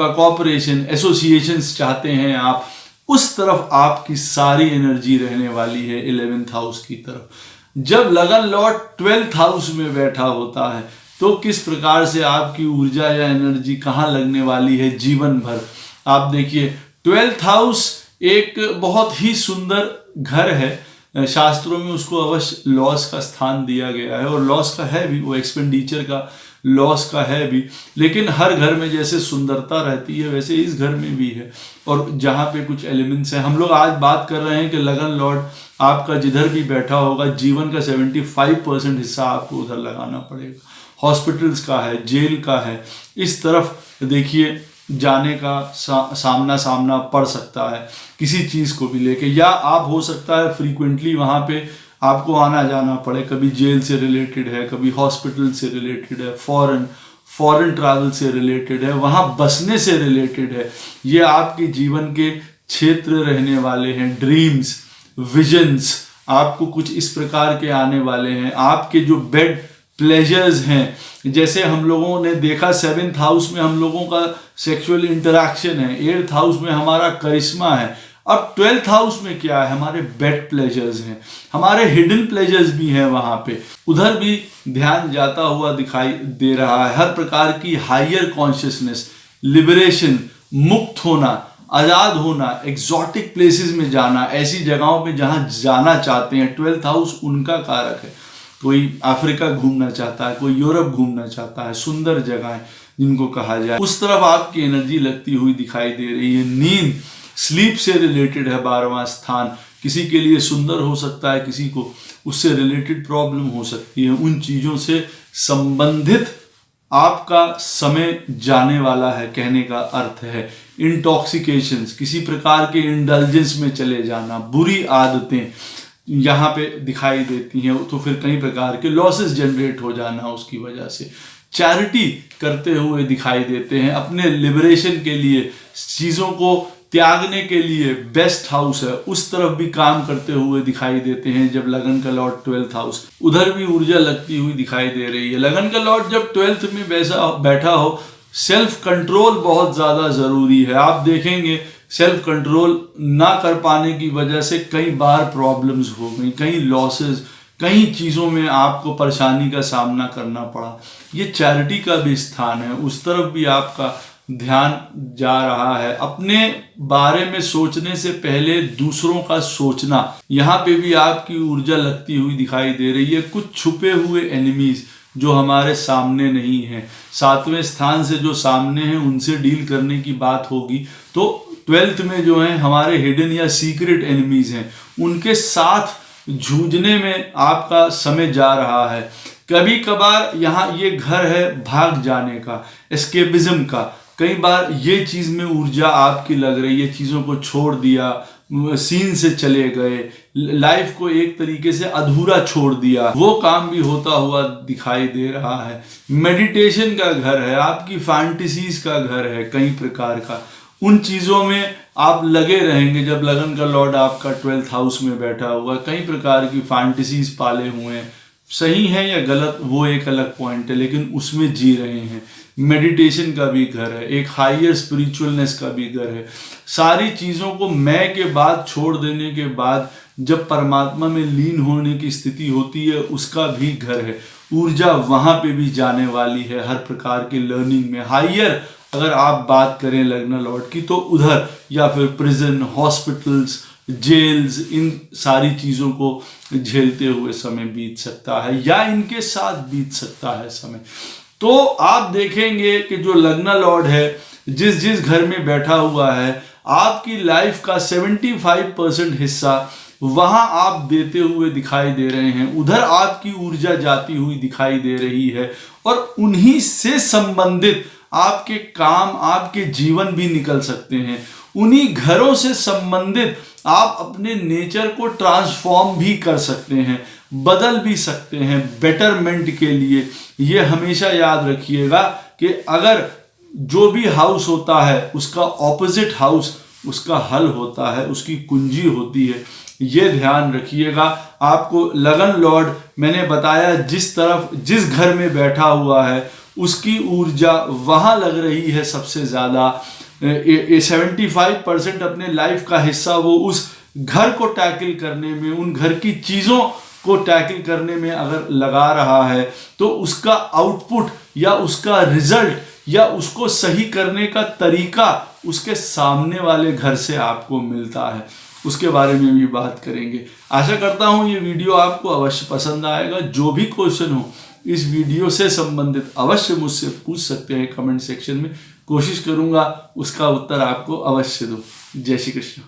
कॉपरेशन, एसोसिएशंस चाहते हैं आप, उस तरफ आपकी सारी एनर्जी रहने वाली है 11th हाउस की तरफ। जब लगन लॉर्ड 12th हाउस में बैठा होता है, तो किस प्रकार से आपकी ऊर्जा या एनर्जी कहाँ लगने वाली है जीवन भर। आप देखिए 12th हाउस एक बहुत ही सुंदर घर है, शास्त्रों में उसको अवश्य लॉस का स्थान दिया गया है और लॉस का है भी, वो एक्सपेंडिचर का लॉस का है भी, लेकिन हर घर में जैसे सुंदरता रहती है वैसे इस घर में भी है। और जहाँ पे कुछ एलिमेंट्स हैं, हम लोग आज बात कर रहे हैं कि लगन लॉर्ड आपका जिधर भी बैठा होगा जीवन का 75% हिस्सा आपको उधर लगाना पड़ेगा। हॉस्पिटल्स का है, जेल का है, इस तरफ देखिए जाने का सामना पड़ सकता है किसी चीज़ को भी लेके, या आप हो सकता है फ्रीक्वेंटली वहाँ पे आपको आना जाना पड़े, कभी जेल से रिलेटेड है, कभी हॉस्पिटल से रिलेटेड है, फॉरेन ट्रैवल से रिलेटेड है, वहाँ बसने से रिलेटेड है। ये आपके जीवन के क्षेत्र रहने वाले हैं। ड्रीम्स, विजन्स आपको कुछ इस प्रकार के आने वाले हैं। आपके जो बेड प्लेजर्स हैं, जैसे हम लोगों ने देखा 7th हाउस में हम लोगों का सेक्सुअल इंटरैक्शन है, 8th हाउस में हमारा करिश्मा है, अब 12th हाउस में क्या है, हमारे बेड प्लेजर्स हैं, हमारे हिडन प्लेजर्स भी हैं वहाँ पे, उधर भी ध्यान जाता हुआ दिखाई दे रहा है। हर प्रकार की हायर कॉन्शियसनेस, लिबरेशन, मुक्त होना, आज़ाद होना, एग्जॉटिक प्लेसेस में जाना, ऐसी जगहों पे जहाँ जाना चाहते हैं। 12th हाउस उनका कारक है। कोई अफ्रीका घूमना चाहता है, कोई यूरोप घूमना चाहता है, सुंदर जगहें जिनको कहा जाए, उस तरफ आपकी एनर्जी लगती हुई दिखाई दे रही है। नींद, स्लीप से रिलेटेड है 12वां स्थान, किसी के लिए सुंदर हो सकता है, किसी को उससे रिलेटेड प्रॉब्लम हो सकती है। उन चीज़ों से संबंधित आपका समय जाने वाला है, कहने का अर्थ है। इंटॉक्सिकेशंस, किसी प्रकार के इंडल्जेंस में चले जाना, बुरी आदतें यहाँ पे दिखाई देती हैं, तो फिर कई प्रकार के लॉसेस जनरेट हो जाना उसकी वजह से। चैरिटी करते हुए दिखाई देते हैं, अपने लिबरेशन के लिए, चीज़ों को त्यागने के लिए। बेस्ट हाउस है, उस तरफ भी काम करते हुए दिखाई देते हैं जब लगन का लॉर्ड 12th हाउस, उधर भी ऊर्जा लगती हुई दिखाई दे रही है। लगन का लॉर्ड जब 12th में बैठा हो, सेल्फ कंट्रोल बहुत ज़्यादा ज़रूरी है। आप देखेंगे सेल्फ कंट्रोल ना कर पाने की वजह से कई बार प्रॉब्लम्स हो गई, कई लॉसेस, कई चीज़ों में आपको परेशानी का सामना करना पड़ा। ये चैरिटी का भी स्थान है, उस तरफ भी आपका ध्यान जा रहा है। अपने बारे में सोचने से पहले दूसरों का सोचना, यहाँ पे भी आपकी ऊर्जा लगती हुई दिखाई दे रही है। कुछ छुपे हुए एनिमीज जो हमारे सामने नहीं हैं, 7वें स्थान से जो सामने हैं उनसे डील करने की बात होगी। तो 12th में जो है हमारे हिडन या सीक्रेट एनिमीज हैं, उनके साथ जूझने में आपका समय जा रहा है। कभी कभार यहाँ ये घर है भाग जाने का, एस्केपिज्म का। कई बार ये चीज़ में ऊर्जा आपकी लग रही है, चीज़ों को छोड़ दिया, सीन से चले गए, लाइफ को एक तरीके से अधूरा छोड़ दिया, वो काम भी होता हुआ दिखाई दे रहा है। मेडिटेशन का घर है, आपकी फैंटेसीज का घर है, कई प्रकार का। उन चीज़ों में आप लगे रहेंगे जब लगन का लॉर्ड आपका 12th हाउस में बैठा हुआ। कई प्रकार की फैंटेसीज पाले हुए हैं, सही है या गलत वो एक अलग पॉइंट है, लेकिन उसमें जी रहे हैं। मेडिटेशन का भी घर है, एक हायर स्पिरिचुअलनेस का भी घर है। सारी चीज़ों को मैं के बाद छोड़ देने के बाद जब परमात्मा में लीन होने की स्थिति होती है, उसका भी घर है। ऊर्जा वहाँ पे भी जाने वाली है, हर प्रकार के लर्निंग में। हायर अगर आप बात करें लगन लॉर्ड की, तो उधर या फिर प्रिजन, हॉस्पिटल्स, जेल्स, इन सारी चीज़ों को झेलते हुए समय बीत सकता है या इनके साथ बीत सकता है समय। तो आप देखेंगे कि जो लगन लॉर्ड है जिस घर में बैठा हुआ है, आपकी लाइफ का 75% हिस्सा वहां आप देते हुए दिखाई दे रहे हैं। उधर आपकी ऊर्जा जाती हुई दिखाई दे रही है और उन्हीं से संबंधित आपके काम, आपके जीवन भी निकल सकते हैं। उन्हीं घरों से संबंधित आप अपने नेचर को ट्रांसफॉर्म भी कर सकते हैं, बदल भी सकते हैं बेटरमेंट के लिए। ये हमेशा याद रखिएगा कि अगर जो भी हाउस होता है उसका ऑपोजिट हाउस उसका हल होता है, उसकी कुंजी होती है। ये ध्यान रखिएगा। आपको लगन लॉर्ड मैंने बताया जिस तरफ, जिस घर में बैठा हुआ है उसकी ऊर्जा वहाँ लग रही है सबसे ज़्यादा। 75% अपने लाइफ का हिस्सा वो उस घर को टैकल करने में, उन घर की चीज़ों को टैकल करने में अगर लगा रहा है तो उसका आउटपुट या उसका रिजल्ट या उसको सही करने का तरीका उसके सामने वाले घर से आपको मिलता है। उसके बारे में भी बात करेंगे। आशा करता हूँ ये वीडियो आपको अवश्य पसंद आएगा। जो भी क्वेश्चन हो इस वीडियो से संबंधित अवश्य मुझसे पूछ सकते हैं कमेंट सेक्शन में। कोशिश करूँगा उसका उत्तर आपको अवश्य दूँ। जय श्री कृष्ण।